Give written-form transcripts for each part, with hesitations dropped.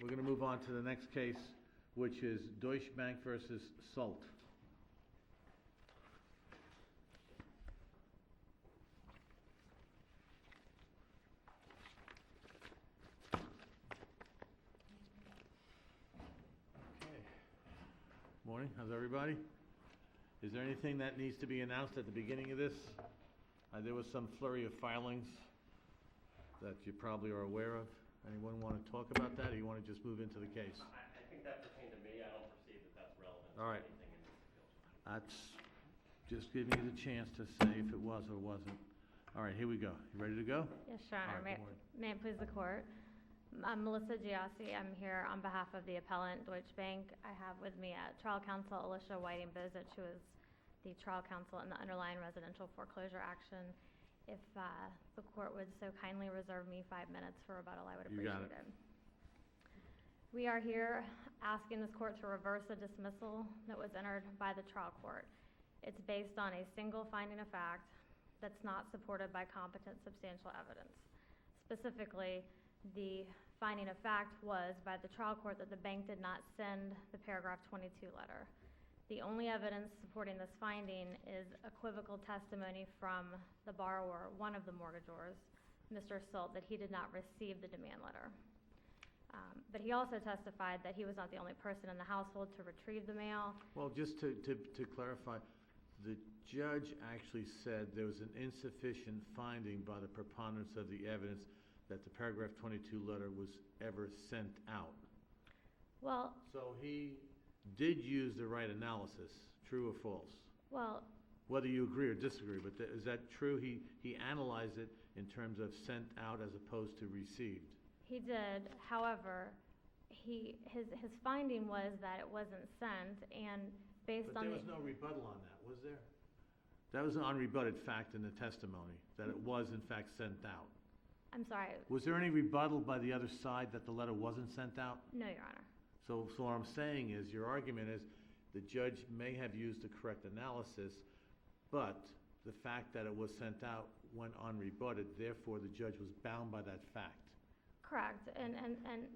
We're going to move on to the next case, which is Deutsche Bank versus Sult. Okay. Morning. How's everybody? Is there anything that needs to be announced at the beginning of this? There was some flurry of filings that you probably are aware of. Anyone want to talk about that, or you want to just move into the case? I think that pertained to me. I don't perceive that that's relevant All right. to anything in this appeal. That's just giving you the chance to say if it was or wasn't. All right, here we go. You ready to go? Yes, Your Honor. All right, good morning. May it please the court. I'm Melissa Giassi. I'm here on behalf of the appellant, Deutsche Bank. I have with me trial counsel Alicia Whiting-Bozich, who is the trial counsel in the underlying residential foreclosure action. If the court would so kindly reserve me 5 minutes for rebuttal, I would You appreciate got it. We are here asking this court to reverse a dismissal that was entered by the trial court. It's based on a single finding of fact that's not supported by competent substantial evidence. Specifically, the finding of fact was by the trial court that the bank did not send the paragraph 22 letter. The only evidence supporting this finding is equivocal testimony from the borrower, one of the mortgagors, Mr. Sult, that he did not receive the demand letter. But he also testified that he was not the only person in the household to retrieve the mail. Well, just to clarify, the judge actually said there was an insufficient finding by the preponderance of the evidence that the paragraph 22 letter was ever sent out. Well, So he did use the right analysis, true or false? well, Whether you agree or disagree, but is that true? He analyzed it in terms of sent out as opposed to received. he did. However, his finding was that it wasn't sent, and based But on there the was no rebuttal on that, was there? That was an unrebutted fact in the testimony, that it was in fact sent out. I'm sorry. Was there any rebuttal by the other side that the letter wasn't sent out? No, Your Honor. So what I'm saying is, your argument is, the judge may have used the correct analysis, but the fact that it was sent out went unrebutted, therefore the judge was bound by that fact. Correct. And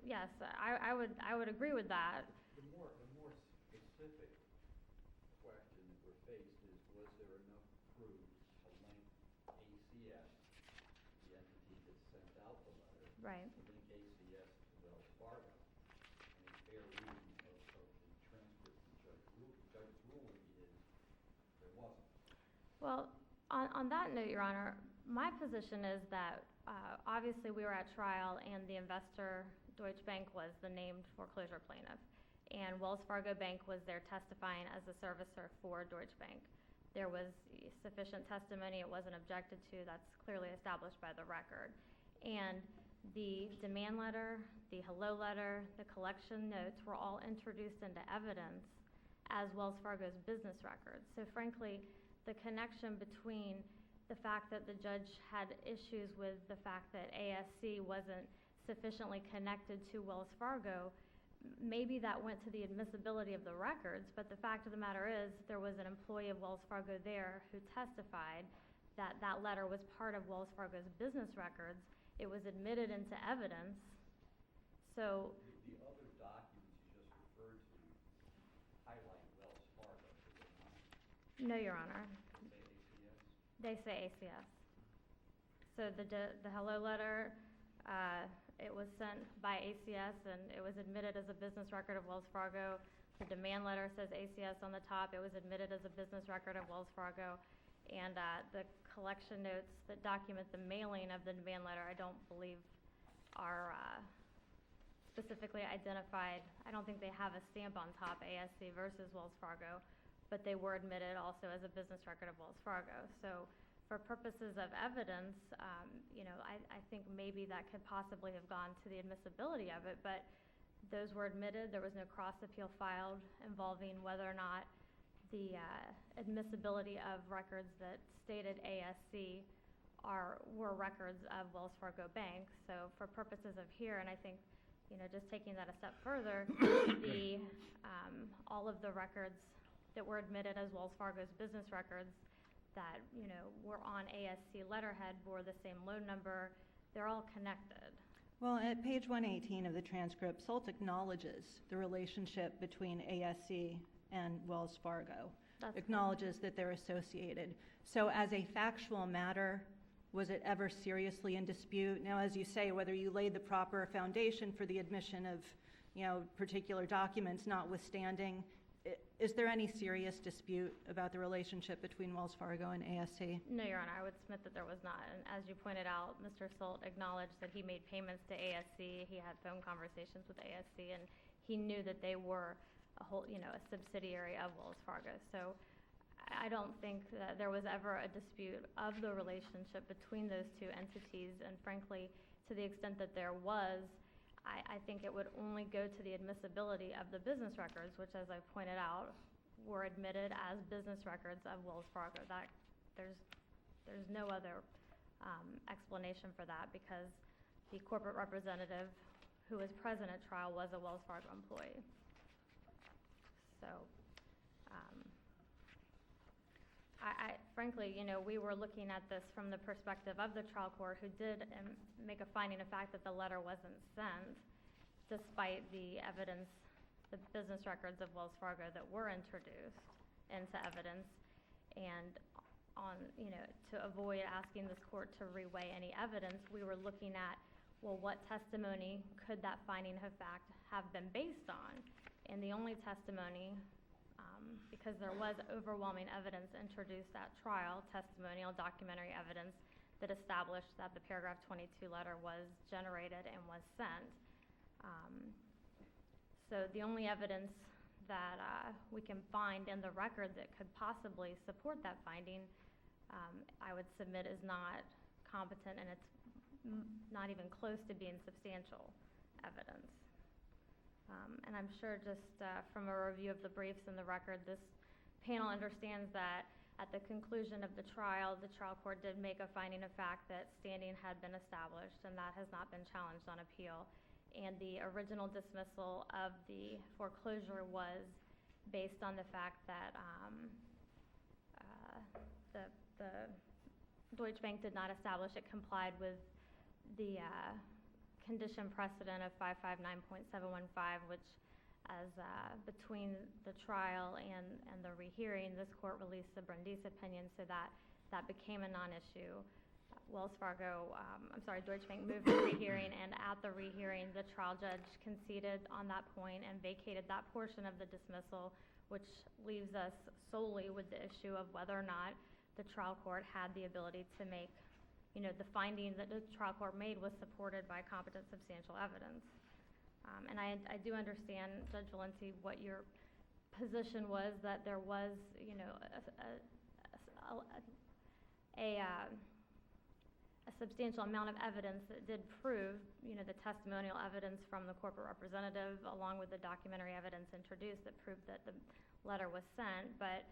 yes, I would agree with that. The more specific question that we're faced is, was there enough proof to link ACS, the entity that sent out the letter, Right. to link ACS to Wells Fargo? And a fair reading of the transcript the judge's ruling is there wasn't. Well, on that note, Your Honor, my position is that obviously we were at trial and the investor, Deutsche Bank, was the named foreclosure plaintiff. And Wells Fargo Bank was there testifying as a servicer for Deutsche Bank. There was sufficient testimony. It wasn't objected to. That's clearly established by the record. And the demand letter, the hello letter, the collection notes were all introduced into evidence as Wells Fargo's business records. So frankly, the connection between the fact that the judge had issues with the fact that ASC wasn't sufficiently connected to Wells Fargo, maybe that went to the admissibility of the records, but the fact of the matter is there was an employee of Wells Fargo there who testified that that letter was part of Wells Fargo's business records. It was admitted into evidence. So The other documents you just referred to highlight Wells Fargo, do they not? no, Your Honor. Say ACS? They say ACS. So the hello letter, it was sent by ACS and it was admitted as a business record of Wells Fargo. The demand letter says ACS on the top. It was admitted as a business record of Wells Fargo. And the collection notes that document the mailing of the demand letter, I don't believe are specifically identified. I don't think they have a stamp on top, ASC versus Wells Fargo, but they were admitted also as a business record of Wells Fargo. So for purposes of evidence, I think maybe that could possibly have gone to the admissibility of it, but those were admitted. There was no cross appeal filed involving whether or not the admissibility of records that stated ASC were records of Wells Fargo Bank. So for purposes of here, and I think, just taking that a step further, all of the records that were admitted as Wells Fargo's business records that, were on ASC letterhead bore the same loan number. They're all connected. Well, at page 118 of the transcript, Sult acknowledges the relationship between ASC and Wells Fargo, That's acknowledges that they're associated. So as a factual matter, was it ever seriously in dispute? Now, as you say, whether you laid the proper foundation for the admission of, particular documents notwithstanding, is there any serious dispute about the relationship between Wells Fargo and ASC? No, Your Honor, I would submit that there was not. And as you pointed out, Mr. Sult acknowledged that he made payments to ASC, he had phone conversations with ASC, and he knew that they were a subsidiary of Wells Fargo. So I don't think that there was ever a dispute of the relationship between those two entities, and frankly, to the extent that there was, I think it would only go to the admissibility of the business records, which, as I pointed out, were admitted as business records of Wells Fargo. There's no other explanation for that, because the corporate representative who was present at trial was a Wells Fargo employee. So, frankly, we were looking at this from the perspective of the trial court, who did make a finding of fact that the letter wasn't sent, despite the evidence, the business records of Wells Fargo that were introduced into evidence, and to avoid asking this court to reweigh any evidence, we were looking at, well, what testimony could that finding of fact have been based on? And the only testimony, because there was overwhelming evidence introduced at trial, testimonial, documentary evidence, that established that the paragraph 22 letter was generated and was sent. So the only evidence that we can find in the record that could possibly support that finding, I would submit, is not competent, and it's not even close to being substantial evidence. And I'm sure just from a review of the briefs and the record, this panel understands that at the conclusion of the trial court did make a finding of fact that standing had been established, and that has not been challenged on appeal. And the original dismissal of the foreclosure was based on the fact that the Deutsche Bank did not establish it complied with the condition precedent of 559.715, which, as between the trial and the rehearing, this court released the Brindisi opinion, so that became a non-issue. Deutsche Bank moved to rehearing, and at the rehearing, the trial judge conceded on that point and vacated that portion of the dismissal, which leaves us solely with the issue of whether or not the trial court had the ability to make, the finding that the trial court made was supported by competent substantial evidence. And I do understand, Judge Valenti, what your position was, that there was, a substantial amount of evidence that did prove, the testimonial evidence from the corporate representative, along with the documentary evidence introduced that proved that the letter was sent. But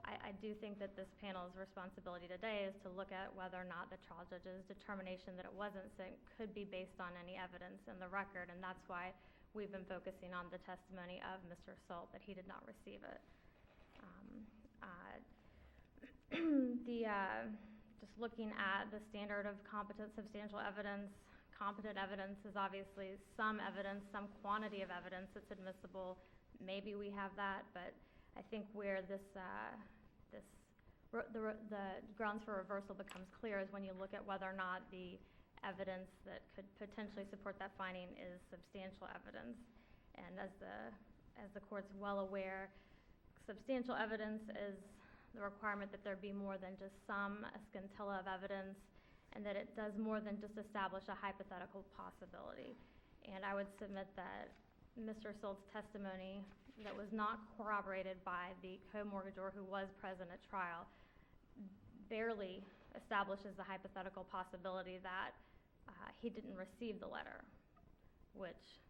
I do think that this panel's responsibility today is to look at whether or not the trial judge's determination that it wasn't sent could be based on any evidence in the record, and that's why we've been focusing on the testimony of Mr. Sult, that he did not receive it. Just looking at the standard of competent substantial evidence, competent evidence is obviously some evidence, some quantity of evidence that's admissible. Maybe we have that, but I think where the grounds for reversal becomes clear is when you look at whether or not the evidence that could potentially support that finding is substantial evidence. And as the court's well aware, substantial evidence is the requirement that there be more than just a scintilla of evidence, and that it does more than just establish a hypothetical possibility. And I would submit that Mr. Sult's testimony that was not corroborated by the co-mortgagor who was present at trial barely establishes the hypothetical possibility that he didn't receive the letter, which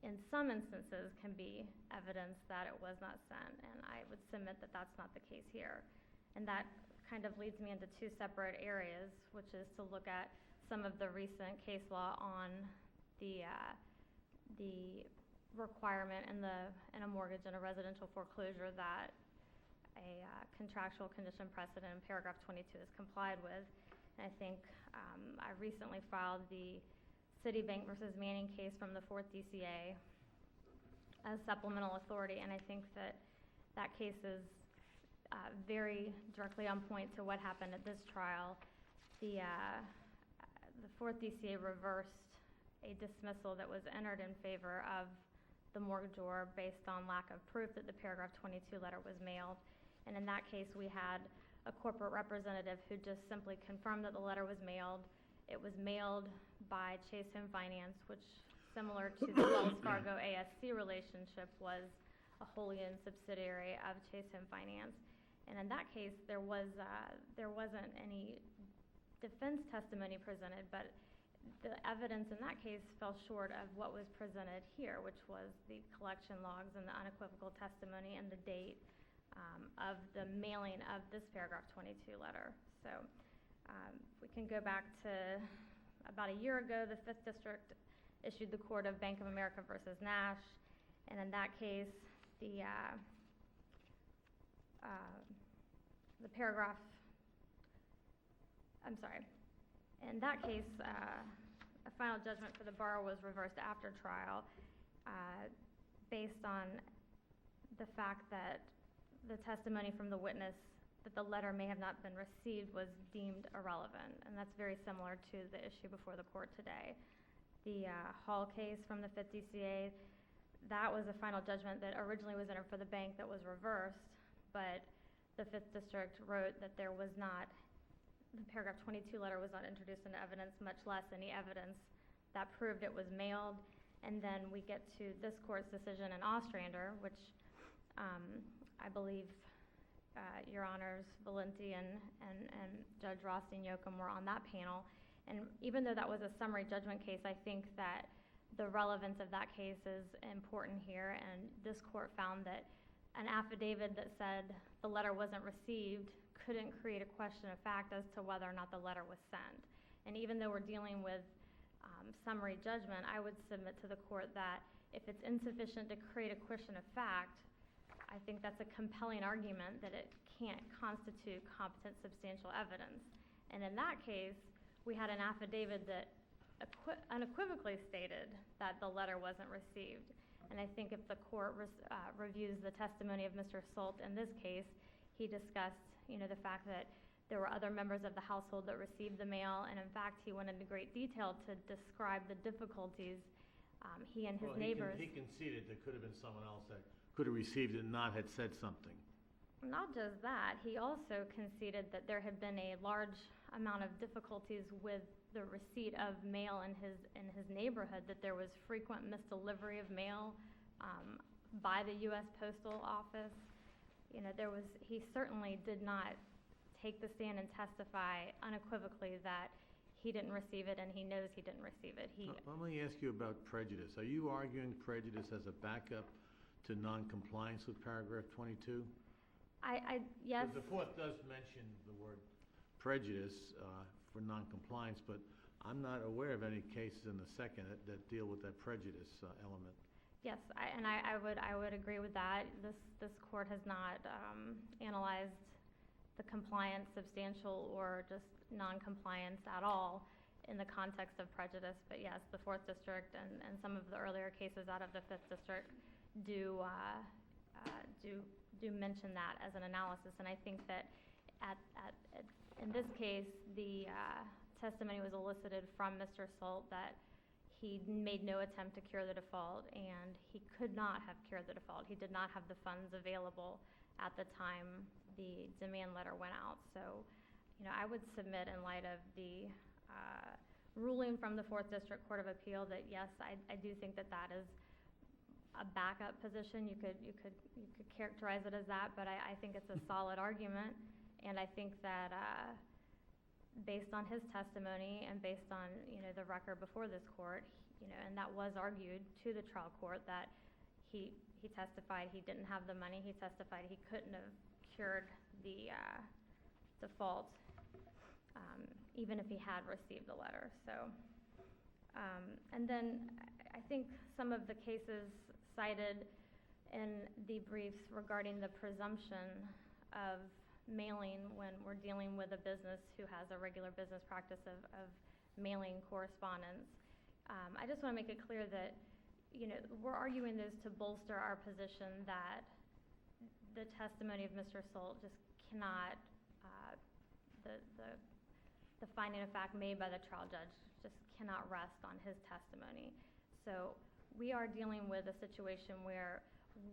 in some instances can be evidence that it was not sent, and I would submit that that's not the case here. And that kind of leads me into two separate areas, which is to look at some of the recent case law on the requirement in a mortgage and a residential foreclosure that a contractual condition precedent in paragraph 22 is complied with. And I think I recently filed the Citibank versus Manning case from the 4th DCA as supplemental authority, and I think that that case is very directly on point to what happened at this trial. The 4th DCA reversed a dismissal that was entered in favor of the mortgagor based on lack of proof that the paragraph 22 letter was mailed. And in that case, we had a corporate representative who just simply confirmed that the letter was mailed. It was mailed by Chase Home Finance, which, similar to the Wells Fargo ASC relationship, was a wholly owned subsidiary of Chase Home Finance. And in that case, there wasn't any defense testimony presented, but the evidence in that case fell short of what was presented here, which was the collection logs and the unequivocal testimony and the date of the mailing of this paragraph 22 letter. So we can go back to about a year ago. The 5th District issued the Court of Bank of America versus Nash, and in that case, the paragraph, I'm sorry, in that case, a final judgment for the borrower was reversed after trial based on the fact that the testimony from the witness that the letter may have not been received was deemed irrelevant, and that's very similar to the issue before the court today. The Hall case from the 5th DCA, that was a final judgment that originally was entered for the bank that was reversed, but the 5th District wrote that there was not, the paragraph 22 letter was not introduced into evidence, much less any evidence that proved it was mailed. And then we get to this court's decision in Ostrander, which I believe Your Honors Valenti and Judge Rothstein Yoakum were on that panel. And even though that was a summary judgment case, I think that the relevance of that case is important here. And this court found that an affidavit that said the letter wasn't received couldn't create a question of fact as to whether or not the letter was sent. And even though we're dealing with summary judgment, I would submit to the court that if it's insufficient to create a question of fact, I think that's a compelling argument that it can't constitute competent substantial evidence. And in that case, we had an affidavit that unequivocally stated that the letter wasn't received. And I think if the court reviews the testimony of Mr. Sult in this case, he discussed, the fact that there were other members of the household that received the mail, and in fact, he went into great detail to describe the difficulties he and his neighbors. He conceded there could have been someone else that could have received it and not had said something. Not just that, he also conceded that there had been a large amount of difficulties with the receipt of mail in his neighborhood, that there was frequent misdelivery of mail by the U.S. Postal Office. He certainly did not take the stand and testify unequivocally that he didn't receive it and he knows he didn't receive it. Let me ask you about prejudice. Are you arguing prejudice as a backup to non-compliance with paragraph 22? Yes. Because the court does mention the word prejudice for non-compliance, but I'm not aware of any cases in the second that deal with that prejudice element. Yes, I would agree with that. This court has not analyzed the compliance, substantial or just non-compliance at all in the context of prejudice. But yes, the 4th District and some of the earlier cases out of the 5th District do mention that as an analysis. And I think that in this case, the testimony was elicited from Mr. Sult that he made no attempt to cure the default, and he could not have cured the default. He did not have the funds available at the time the demand letter went out. So, I would submit in light of the ruling from the 4th District Court of Appeal that yes, I do think that is a backup position. You could characterize it as that, but I think it's a solid argument, and I think that based on his testimony and based on the record before this court, and that was argued to the trial court that he testified he didn't have the money. He testified he couldn't have cured the default even if he had received the letter. So, and then I think some of the cases cited in the briefs regarding the presumption of mailing when we're dealing with a business who has a regular business practice of mailing correspondence. I just want to make it clear that, we're arguing this to bolster our position that the testimony of Mr. Sult just cannot, the finding of fact made by the trial judge just cannot rest on his testimony. So we are dealing with a situation where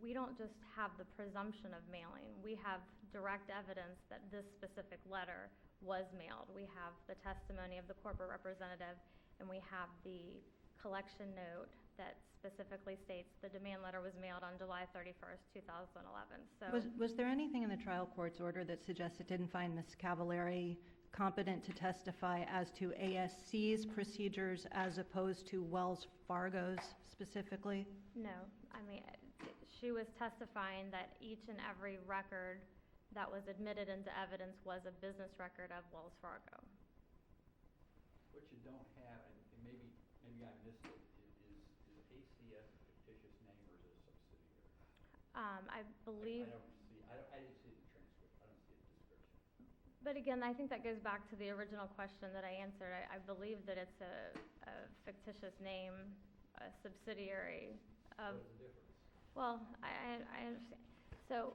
we don't just have the presumption of mailing. We have direct evidence that this specific letter was mailed. We have the testimony of the corporate representative, and we have the collection note that specifically states the demand letter was mailed on July 31st, 2011. So Was there anything in the trial court's order that suggests it didn't find Ms. Cavallari competent to testify as to ASC's procedures as opposed to Wells Fargo's specifically? no, I mean, she was testifying that each and every record that was admitted into evidence was a business record of Wells Fargo. What you don't have, and maybe I missed it, is ACS a fictitious name or is it a subsidiary? I believe. I didn't see the transcript. I don't see the description. But again, I think that goes back to the original question that I answered. I believe that it's a fictitious name, a subsidiary of. What is the difference? Well, I understand. So,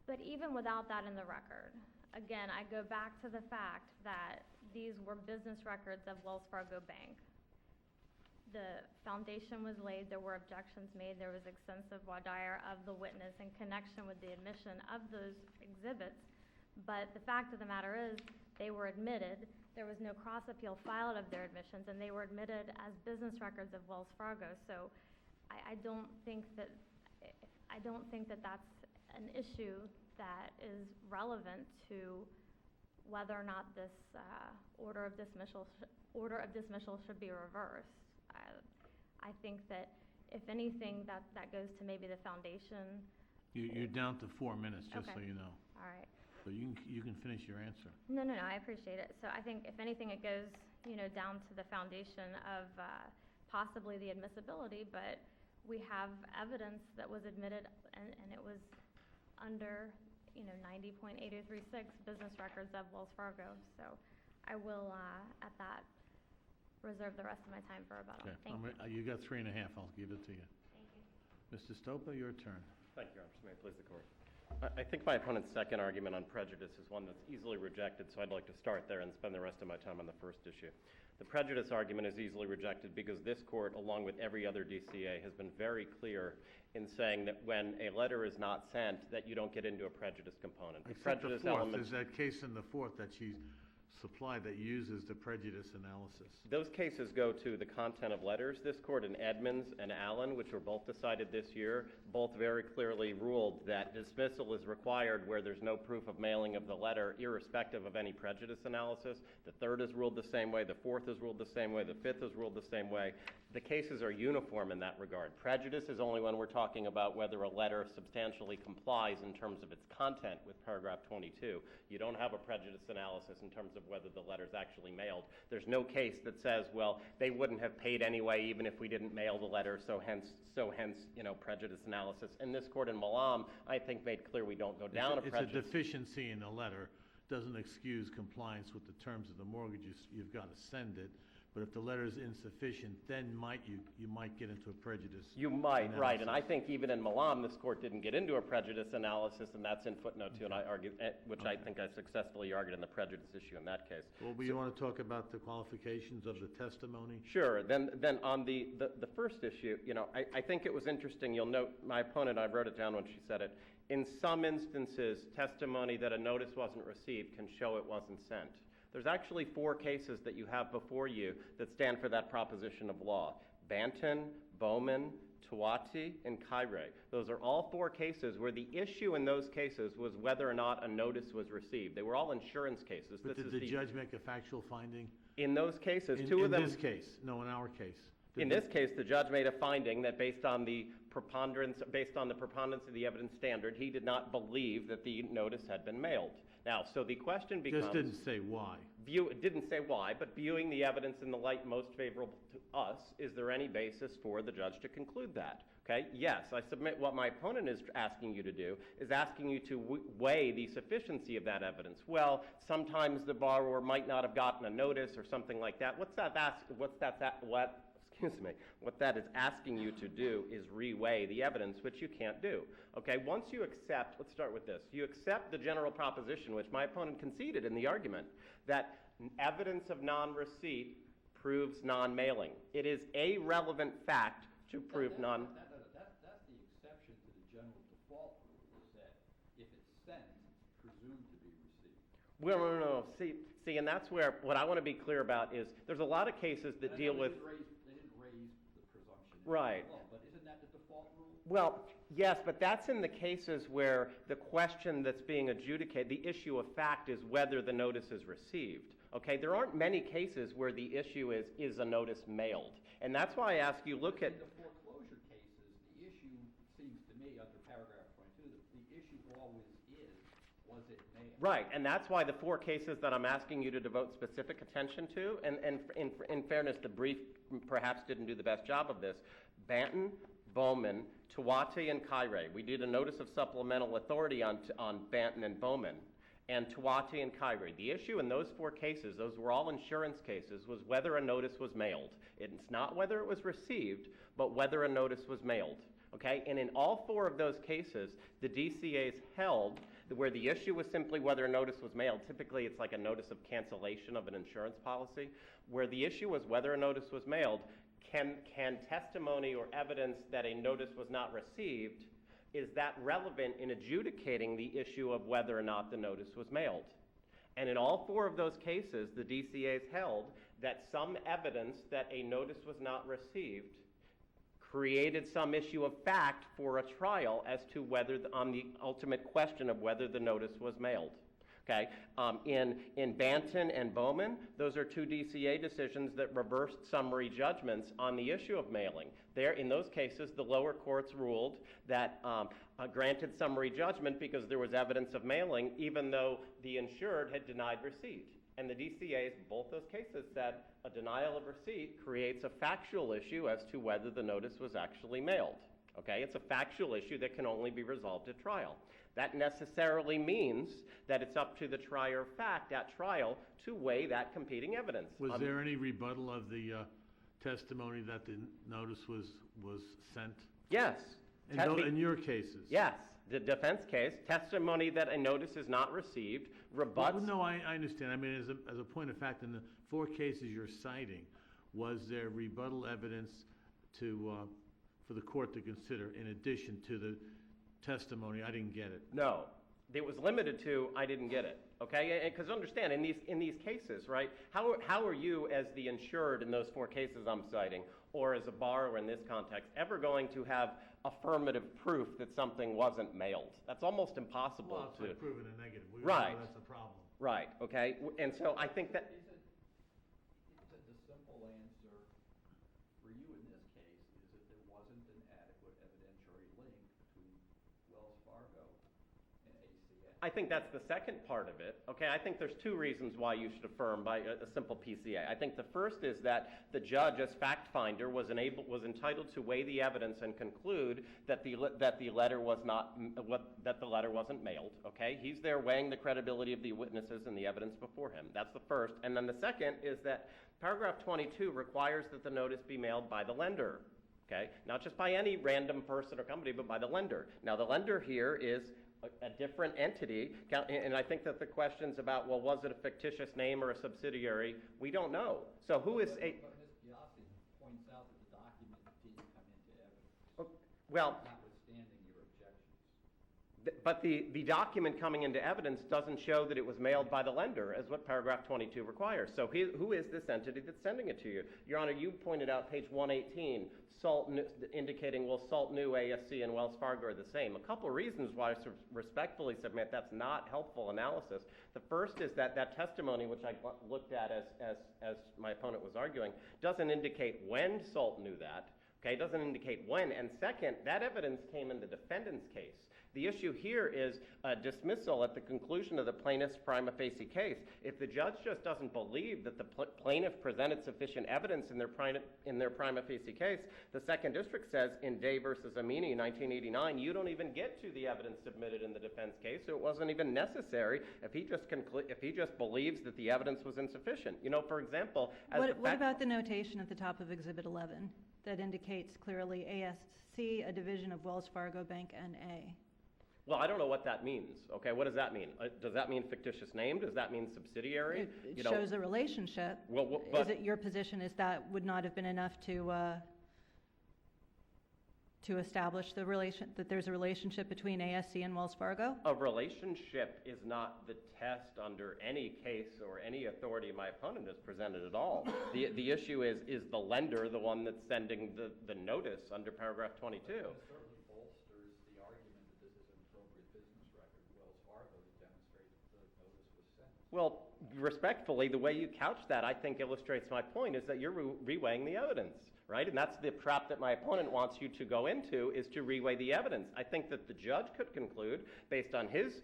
but even without that in the record, again, I go back to the fact that these were business records of Wells Fargo Bank. The foundation was laid, there were objections made, there was extensive voir dire of the witness in connection with the admission of those exhibits. But the fact of the matter is, they were admitted, there was no cross appeal filed of their admissions, and they were admitted as business records of Wells Fargo. So I don't think that that's an issue that is relevant to whether or not this order of dismissal should be reversed. I think that if anything, that goes to maybe the foundation. You're down to 4 minutes, just so Okay. you know. All right. So you can finish your answer. No, I appreciate it. So I think if anything, it goes, down to the foundation of possibly the admissibility, but we have evidence that was admitted and it was under, 90.8036 business records of Wells Fargo. So I will, at that, reserve the rest of my time for rebuttal. Okay. Thank you. You got 3.5, I'll give it to you. Thank you. Mr. Stopa, your turn. Thank you, Your Honor. May it please the court. I think my opponent's second argument on prejudice is one that's easily rejected, so I'd like to start there and spend the rest of my time on the first issue. The prejudice argument is easily rejected because this court, along with every other DCA, has been very clear in saying that when a letter is not sent, that you don't get into a prejudice component. The Except the prejudice fourth, element. there's that case in the fourth that she supplied that uses the prejudice analysis. Those cases go to the content of letters. This court in Edmonds and Allen, which were both decided this year, both very clearly ruled that dismissal is required where there's no proof of mailing of the letter, irrespective of any prejudice analysis. The third is ruled the same way. The fourth is ruled the same way. The fifth is ruled the same way. The cases are uniform in that regard. Prejudice is only when we're talking about whether a letter substantially complies in terms of its content with paragraph 22. You don't have a prejudice analysis in terms of whether the letter's actually mailed. There's no case that says, well, they wouldn't have paid anyway even if we didn't mail the letter, so hence, prejudice analysis. And this court in Malam, I think, made clear we don't go down a prejudice. It's a deficiency in the letter. Doesn't excuse compliance with the terms of the mortgage. You've got to send it. But if the letter is insufficient, then you might get into a prejudice. You might, analysis. right. And I think even in Malam, this court didn't get into a prejudice analysis, and that's in footnote 2, and I argued, which I think I successfully argued in the prejudice issue in that case. Well, you want to talk about the qualifications of the testimony? Sure. Then on the first issue, I think it was interesting. You'll note my opponent, I wrote it down when she said it. In some instances, testimony that a notice wasn't received can show it wasn't sent. There's actually 4 cases that you have before you that stand for that proposition of law. Banton, Bowman, Tuati, and Kyrie. Those are all 4 cases where the issue in those cases was whether or not a notice was received. They were all insurance cases. But did the judge make a factual finding? In those cases, 2 of them... In this case? No, in our case. In this case, the judge made a finding that based on the preponderance of the evidence standard, he did not believe that the notice had been mailed. Now, so the question becomes... Just didn't say why. it didn't say why, but viewing the evidence in the light most favorable to us, is there any basis for the judge to conclude that? Okay, yes, I submit what my opponent is asking you to do is asking you to weigh the sufficiency of that evidence. Well, sometimes the borrower might not have gotten a notice or something like that. What that is asking you to do is reweigh the evidence, which you can't do. Okay, once you accept, let's start with this, you accept the general proposition, which my opponent conceded in the argument, that evidence of non-receipt proves non-mailing. It is a relevant fact to prove That's the exception to the general default rule, is that if it's sent, it's presumed to be received. Well, no. See, and that's where, what I want to be clear about is, there's a lot of cases that deal with... They didn't raise the presumption. Right. But isn't that the default rule? Well, yes, but that's in the cases where the question that's being adjudicated, the issue of fact is whether the notice is received. Okay, there aren't many cases where the issue is a notice mailed. And that's why I ask you, look at... In the foreclosure cases, the issue seems to me, under paragraph 22, that the issue always is, was it mailed? Right, and that's why the 4 cases that I'm asking you to devote specific attention to, and in fairness, the brief perhaps didn't do the best job of this, Banton, Bowman, Tuatee, and Kyrie. We did a notice of supplemental authority on Banton and Bowman, and Tuatee and Kyrie. The issue in those 4 cases, those were all insurance cases, was whether a notice was mailed. It's not whether it was received, but whether a notice was mailed. Okay, and in all 4 of those cases, the DCAs held that where the issue was simply whether a notice was mailed. Typically, it's like a notice of cancellation of an insurance policy. Where the issue was whether a notice was mailed, can testimony or evidence that a notice was not received, is that relevant in adjudicating the issue of whether or not the notice was mailed? And in all 4 of those cases, the DCAs held that some evidence that a notice was not received created some issue of fact for a trial as to whether, on the ultimate question of whether the notice was mailed. Okay, in Banton and Bowman, those are 2 DCA decisions that reversed summary judgments on the issue of mailing. There, in those cases, the lower courts ruled that granted summary judgment because there was evidence of mailing, even though the insured had denied receipt. And the DCAs, in both those cases, said a denial of receipt creates a factual issue as to whether the notice was actually mailed. Okay, it's a factual issue that can only be resolved at trial. That necessarily means that it's up to the trier of fact at trial to weigh that competing evidence. Was there any rebuttal of the testimony that the notice was sent? Yes. In your cases? Yes. The defense case, testimony that a notice is not received rebuts... Well, no, I understand. I mean, as a point of fact, in the 4 cases you're citing, was there rebuttal evidence for the court to consider in addition to the testimony, I didn't get it? No. It was limited to, I didn't get it. Okay? Because understand, in these cases, right, how are you as the insured in those 4 cases I'm citing, or as a borrower in this context, ever going to have affirmative proof that something wasn't mailed? That's almost impossible. Well, it's like proving a negative. We right. know that's a problem. Right. Okay? And so I think that... Is the simple answer for you in this case is that there wasn't an adequate evidentiary link between Wells Fargo and ACS? I think that's the second part of it. Okay, I think there's 2 reasons why you should affirm by a simple PCA. I think the first is that the judge, as fact finder, was entitled to weigh the evidence and conclude that the letter wasn't mailed. Okay, he's there weighing the credibility of the witnesses and the evidence before him. That's the first. And then the second is that paragraph 22 requires that the notice be mailed by the lender. Okay, not just by any random person or company, but by the lender. Now, the lender here is a different entity, and I think that the questions about, well, was it a fictitious name or a subsidiary, we don't know. So who is a... But Ms. Biasi points out that the document didn't come into evidence, Well, notwithstanding your objections. but the document coming into evidence doesn't show that it was mailed by the lender, as what paragraph 22 requires. So who is this entity that's sending it to you? Your Honor, you pointed out page 118, Sult indicating, well, Sult knew ASC and Wells Fargo are the same. A couple of reasons why I respectfully submit that's not helpful analysis. The first is that testimony, which I looked at as my opponent was arguing, doesn't indicate when Sult knew that. Okay, it doesn't indicate when. And second, that evidence came in the defendant's case. The issue here is a dismissal at the conclusion of the plaintiff's prima facie case. If the judge just doesn't believe that the plaintiff presented sufficient evidence in their prima facie case, the Second District says in Day versus Amini, 1989, you don't even get to the evidence submitted in the defense case, so it wasn't even necessary if he just believes that the evidence was insufficient. You know, for example, What about the notation at the top of Exhibit 11 that indicates clearly ASC, a division of Wells Fargo Bank N.A.? Well, I don't know what that means. Okay, what does that mean? Does that mean fictitious name? Does that mean subsidiary? It shows a relationship. Well, Is it your position is that would not have been enough to establish that there's a relationship between ASC and Wells Fargo? A relationship is not the test under any case or any authority my opponent has presented at all. The issue is the lender the one that's sending the notice under paragraph 22. It certainly bolsters the argument that this is an appropriate business record of Wells Fargo to demonstrate that the notice was sent. Well, respectfully, the way you couch that, I think, illustrates my point, is that you're reweighing the evidence, right? And that's the trap that my opponent wants you to go into, is to reweigh the evidence. I think that the judge could conclude, based on his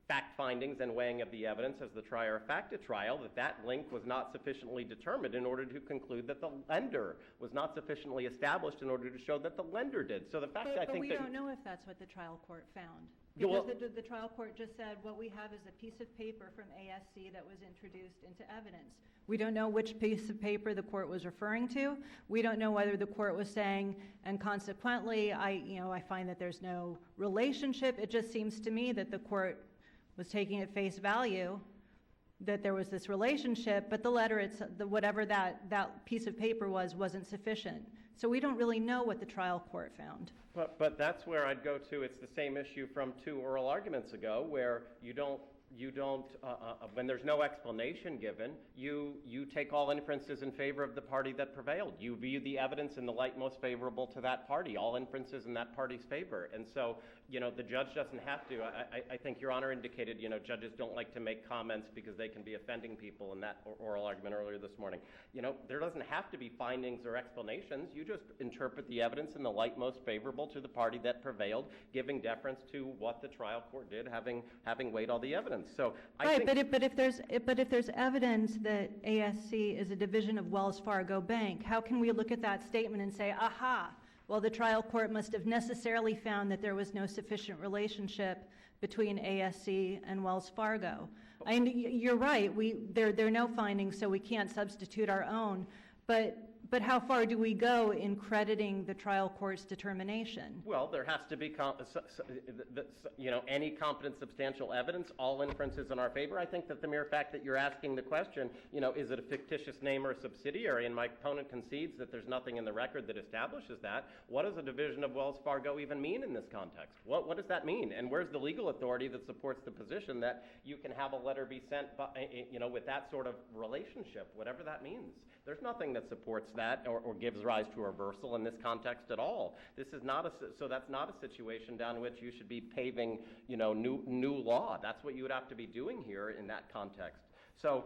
fact findings and weighing of the evidence as the trier of fact at trial, that link was not sufficiently determined in order to conclude that the lender was not sufficiently established in order to show that the lender did. So the fact I But think we that... don't know if that's what the trial court found. Yeah, well- Because the trial court just said, what we have is a piece of paper from ASC that was introduced into evidence. We don't know which piece of paper the court was referring to. We don't know whether the court was saying, and consequently, I find that there's no relationship. It just seems to me that the court was taking at face value that there was this relationship, but the letter, whatever that piece of paper wasn't sufficient. So we don't really know what the trial court found. But that's where I'd go to. It's the same issue from 2 oral arguments ago, where you don't, when there's no explanation given, you take all inferences in favor of the party that prevailed. You view the evidence in the light most favorable to that party, all inferences in that party's favor. And so, the judge doesn't have to. I think Your Honor indicated, judges don't like to make comments because they can be offending people in that oral argument earlier this morning. There doesn't have to be findings or explanations. You just interpret the evidence in the light most favorable to the party that prevailed, giving deference to what the trial court did, having weighed all the evidence. So I think, but if there's evidence that ASC is a division of Wells Fargo Bank, how can we look at that statement and say, aha, well, the trial court must have necessarily found that there was no sufficient relationship between ASC and Wells Fargo? You're right, there are no findings, so we can't substitute our own, but how far do we go in crediting the trial court's determination? well, there has to be, any competent substantial evidence, all inferences in our favor. I think that the mere fact that you're asking the question, is it a fictitious name or a subsidiary, and my opponent concedes that there's nothing in the record that establishes that. What does a division of Wells Fargo even mean in this context? What does that mean? And where's the legal authority that supports the position that you can have a letter be sent by, with that sort of relationship, whatever that means? There's nothing that supports that or gives rise to a reversal in this context at all. This is not so that's not a situation down which you should be paving, new law. That's what you would have to be doing here in that context. So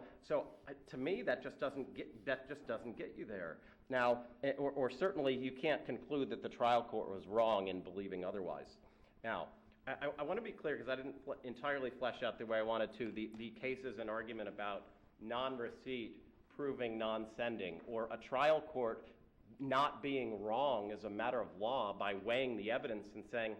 to me, that just doesn't get you there. Now, or certainly you can't conclude that the trial court was wrong in believing otherwise. Now, I want to be clear, because I didn't entirely flesh out the way I wanted to, the cases and argument about non-receipt proving non-sending, or a trial court not being wrong as a matter of law by weighing the evidence and saying,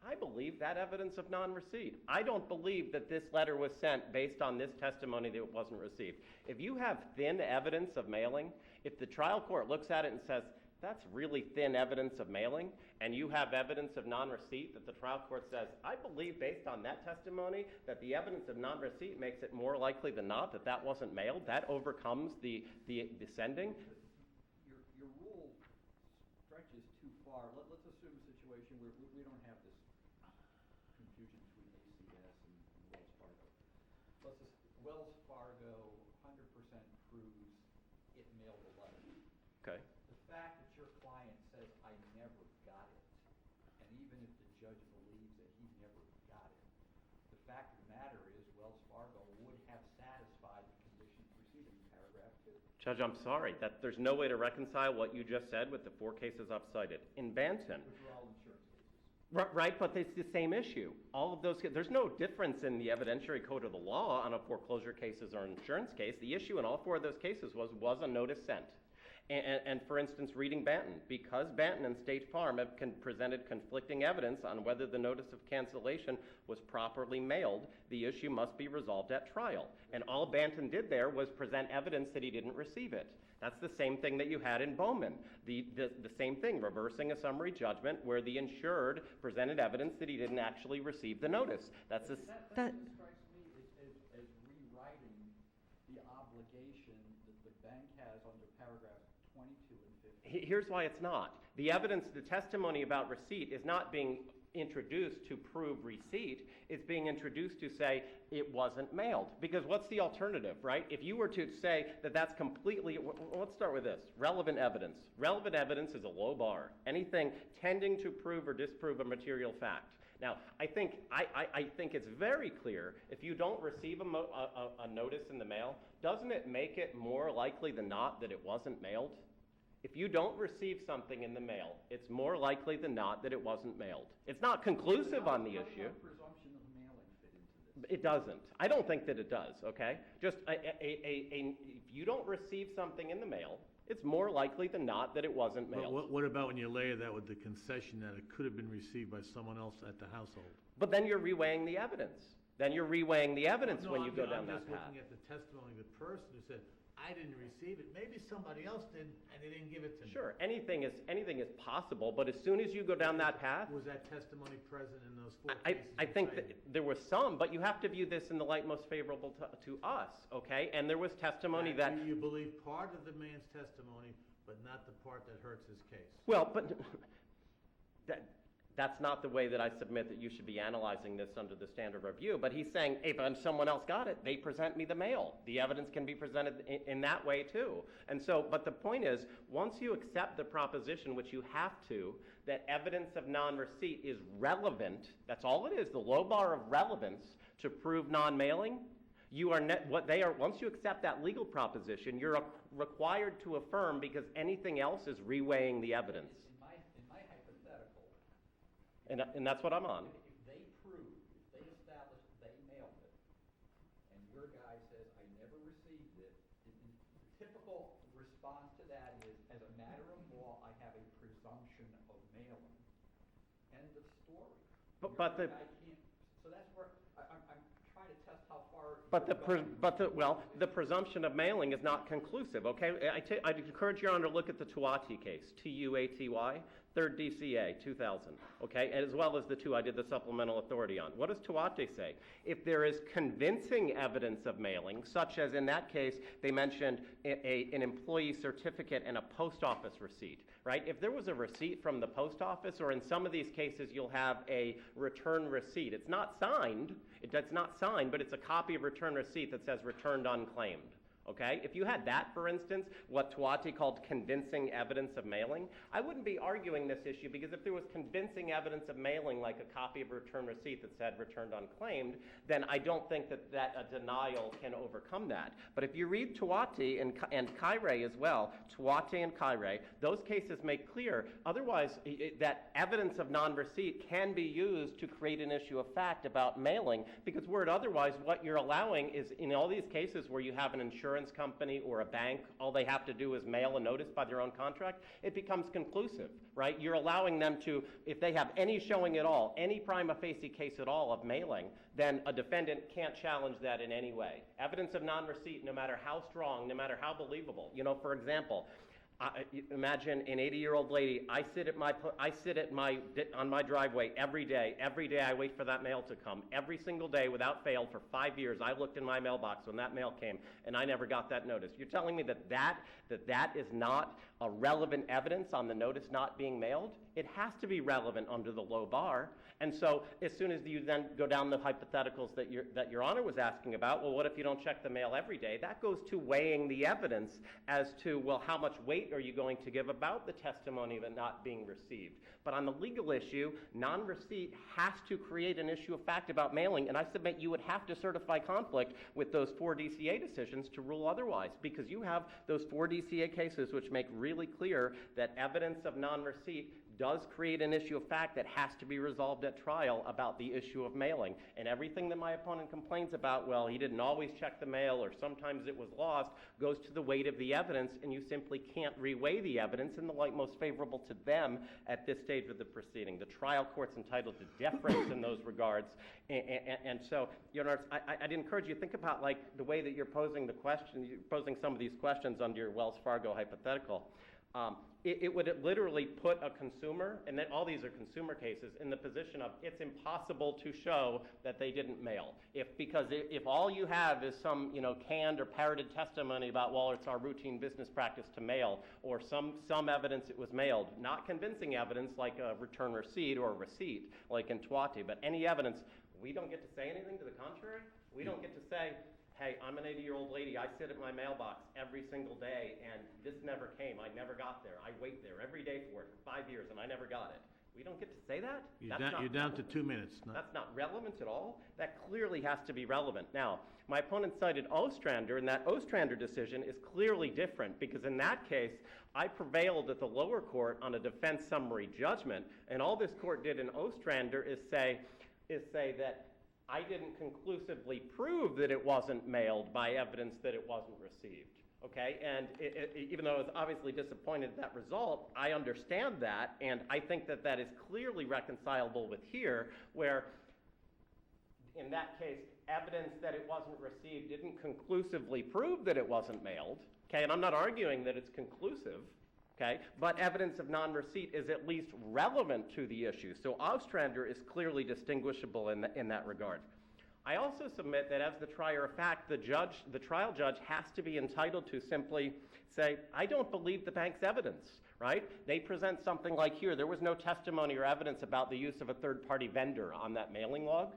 I believe that evidence of non-receipt. I don't believe that this letter was sent based on this testimony that it wasn't received. If you have thin evidence of mailing, if the trial court looks at it and says, that's really thin evidence of mailing, and you have evidence of non-receipt that the trial court says, I believe based on that testimony that the evidence of non-receipt makes it more likely than not that that wasn't mailed, that overcomes the sending. Your rule stretches too far. Let's assume a situation where we don't have this confusion between ACS and Wells Fargo. Wells Fargo 100% proves it mailed the letter. Okay. The fact that your client says, I never got it, and even if the judge believes that he never got it, the fact of the matter is Wells Fargo would have satisfied the conditions preceding paragraph 2. Judge, I'm sorry. There's no way to reconcile what you just said with the 4 cases I've cited. In Banton, Which are all insurance cases. Right, but it's the same issue. All of those, there's no difference in the evidentiary code of the law on a foreclosure cases or an insurance case. The issue in all four of those cases was a notice sent. And for instance, reading Banton, because Banton and State Farm have presented conflicting evidence on whether the notice of cancellation was properly mailed, the issue must be resolved at trial. And all Banton did there was present evidence that he didn't receive it. That's the same thing that you had in Bowman. The same thing, reversing a summary judgment where the insured presented evidence that he didn't actually receive the notice. That strikes me as rewriting the obligation that the bank has under paragraphs 22 and 50. Here's why it's not. The evidence, the testimony about receipt is not being introduced to prove receipt. It's being introduced to say it wasn't mailed. Because what's the alternative, right? If you were to say that that's completely, let's start with this, relevant evidence. Relevant evidence is a low bar. Anything tending to prove or disprove a material fact. Now, I think it's very clear if you don't receive a notice in the mail, doesn't it make it more likely than not that it wasn't mailed? If you don't receive something in the mail, it's more likely than not that it wasn't mailed. It's not conclusive on the issue. How does presumption of mailing fit into this? It doesn't. I don't think that it does, okay? Just if you don't receive something in the mail, it's more likely than not that it wasn't mailed. But what about when you layer that with the concession that it could have been received by someone else at the household? But then you're reweighing the evidence. Then you're reweighing the evidence when you go down that path. I'm just looking at the testimony of the person who said, I didn't receive it. Maybe somebody else did, and they didn't give it to me. Sure, anything is possible, but as soon as you go down that path, Was that testimony present in those four I cases? think that there was some, but you have to view this in the light most favorable to us, okay? And there was testimony that You believe part of the man's testimony, but not the part that hurts his case. well, but that's not the way that I submit that you should be analyzing this under the standard review. But he's saying, hey, but someone else got it. They present me the mail. The evidence can be presented in that way too. And so, but the point is, once you accept the proposition, which you have to, that evidence of non-receipt is relevant, that's all it is, the low bar of relevance to prove non-mailing, you are once you accept that legal proposition, you're required to affirm because anything else is reweighing the evidence. In my hypothetical, And that's what I'm on. if they establish they mailed it, and your guy says, I never received it, the typical response to that is, as a matter of law, I have a presumption of mailing. End of story. But the So that's where I'm trying to test how far. the presumption of mailing is not conclusive, okay? I'd encourage your honor to look at the Tuaty case, Tuaty, 3rd DCA, 2000, okay? As well as the two I did the supplemental authority on. What does Tuaty say? If there is convincing evidence of mailing, such as in that case, they mentioned an employee certificate and a post office receipt, right? If there was a receipt from the post office, or in some of these cases, you'll have a return receipt. It's not signed, but it's a copy of return receipt that says returned unclaimed. Okay? If you had that, for instance, what Tuaty called convincing evidence of mailing, I wouldn't be arguing this issue because if there was convincing evidence of mailing, like a copy of a return receipt that said returned unclaimed, then I don't think that a denial can overcome that. But if you read Tuaty and Kyrie as well, Tuaty and Kyrie, those cases make clear, otherwise, that evidence of non-receipt can be used to create an issue of fact about mailing, because otherwise what you're allowing is, in all these cases where you have an insurance company or a bank, all they have to do is mail a notice by their own contract, it becomes conclusive, right? You're allowing them to, if they have any showing at all, any prima facie case at all of mailing, then a defendant can't challenge that in any way. Evidence of non-receipt, no matter how strong, no matter how believable. You know, for example, imagine an 80-year-old lady. I sit on my driveway every day. Every day I wait for that mail to come. Every single day, without fail, for 5 years, I looked in my mailbox when that mail came, and I never got that notice. You're telling me that is not a relevant evidence on the notice not being mailed? It has to be relevant under the low bar. And so, as soon as you then go down the hypotheticals that Your Honor was asking about, well, what if you don't check the mail every day? That goes to weighing the evidence as to, well, how much weight are you going to give about the testimony of it not being received? But on the legal issue, non-receipt has to create an issue of fact about mailing, and I submit you would have to certify conflict with those 4 DCA decisions to rule otherwise, because you have those 4 DCA cases which make really clear that evidence of non-receipt does create an issue of fact that has to be resolved at trial about the issue of mailing. And everything that my opponent complains about, well, he didn't always check the mail or sometimes it was lost, goes to the weight of the evidence, and you simply can't reweigh the evidence in the light most favorable to them at this stage of the proceeding. The trial court's entitled to deference in those regards. And so, Your Honor, I'd encourage you to think about like the way that you're posing the question, you're posing some of these questions under your Wells Fargo hypothetical. It would literally put a consumer, and then all these are consumer cases, in the position of it's impossible to show that they didn't mail. Because if all you have is some canned or parroted testimony about, well, it's our routine business practice to mail, or some evidence it was mailed, not convincing evidence like a return receipt or a receipt like in Twati, but any evidence, we don't get to say anything to the contrary. We don't get to say, hey, I'm an 80-year-old lady, I sit at my mailbox every single day, and this never came, I never got there, I wait there every day for it for 5 years, and I never got it. We don't get to say that? You're down to 2 minutes. That's not relevant at all. That clearly has to be relevant. Now, my opponent cited Ostrander, and that Ostrander decision is clearly different, because in that case, I prevailed at the lower court on a defense summary judgment, and all this court did in Ostrander is say that I didn't conclusively prove that it wasn't mailed by evidence that it wasn't received, okay? And even though I was obviously disappointed at that result, I understand that, and I think that that is clearly reconcilable with here, where in that case, evidence that it wasn't received didn't conclusively prove that it wasn't mailed, okay? And I'm not arguing that it's conclusive, okay? But evidence of non-receipt is at least relevant to the issue. So Ostrander is clearly distinguishable in that regard. I also submit that as the trier of fact, the trial judge has to be entitled to simply say, I don't believe the bank's evidence, right? They present something like here, there was no testimony or evidence about the use of a third-party vendor on that mailing log.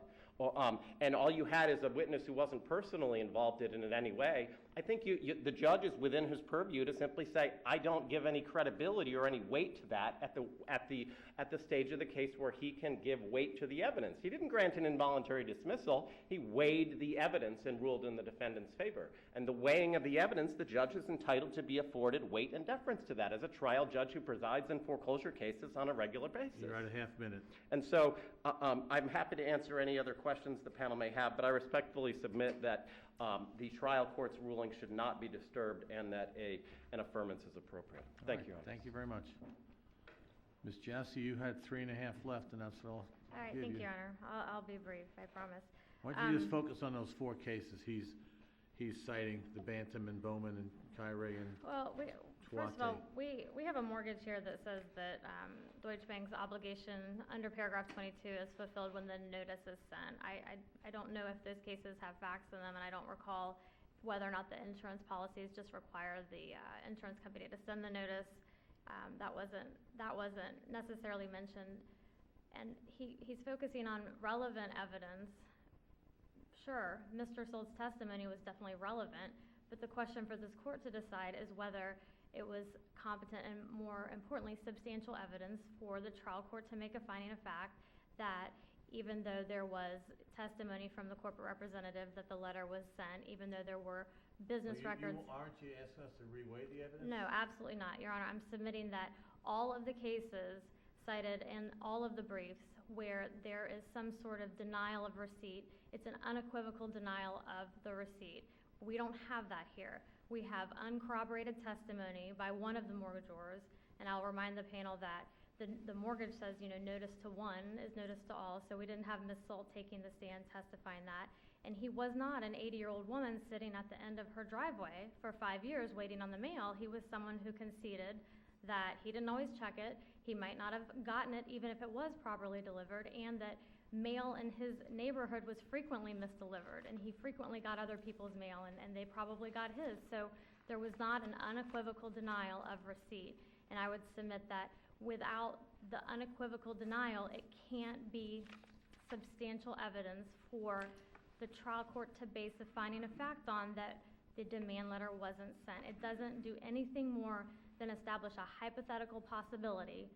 And all you had is a witness who wasn't personally involved in it in any way. I think the judge is within his purview to simply say, I don't give any credibility or any weight to that at the stage of the case where he can give weight to the evidence. He didn't grant an involuntary dismissal. He weighed the evidence and ruled in the defendant's favor. And the weighing of the evidence, the judge is entitled to be afforded weight and deference to that as a trial judge who presides in foreclosure cases on a regular basis. You're at a half minute. And so I'm happy to answer any other questions the panel may have, but I respectfully submit that the trial court's ruling should not be disturbed and that an affirmance is appropriate. Thank you, Your Honor. Thank you very much. Ms. Jassy, you had 3.5 left, and that's all. All right, thank you, Your Honor. I'll be brief, I promise. Why don't you just focus on those 4 cases he's citing, the Bantam and Bowman and Kyrie and Well, first of all, we have a mortgage here that says that Deutsche Bank's obligation under paragraph 22 is fulfilled when the notice is sent. I don't know if those cases have facts in them, and I don't recall whether or not the insurance policies just require the insurance company to send the notice. That wasn't necessarily mentioned. And he's focusing on relevant evidence. Sure, Mr. Sult's testimony was definitely relevant, but the question for this court to decide is whether it was competent and, more importantly, substantial evidence for the trial court to make a finding of fact that even though there was testimony from the corporate representative that the letter was sent, even though there were business records. Aren't you asking us to reweigh the evidence? No, absolutely not, Your Honor. I'm submitting that all of the cases cited in all of the briefs where there is some sort of denial of receipt, it's an unequivocal denial of the receipt. We don't have that here. We have uncorroborated testimony by one of the mortgagors, and I'll remind the panel that the mortgage says, notice to one is notice to all, so we didn't have Ms. Sult taking the stand testifying that. And he was not an 80-year-old woman sitting at the end of her driveway for 5 years waiting on the mail. He was someone who conceded that he didn't always check it, he might not have gotten it even if it was properly delivered, and that mail in his neighborhood was frequently misdelivered, and he frequently got other people's mail, and they probably got his. So there was not an unequivocal denial of receipt. And I would submit that without the unequivocal denial, it can't be substantial evidence for the trial court to base a finding of fact on that the demand letter wasn't sent. It doesn't do anything more than establish a hypothetical possibility,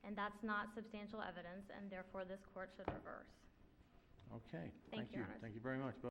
and that's not substantial evidence, and therefore this court should reverse. Okay. Thank you, Your Honor. Thank you very much.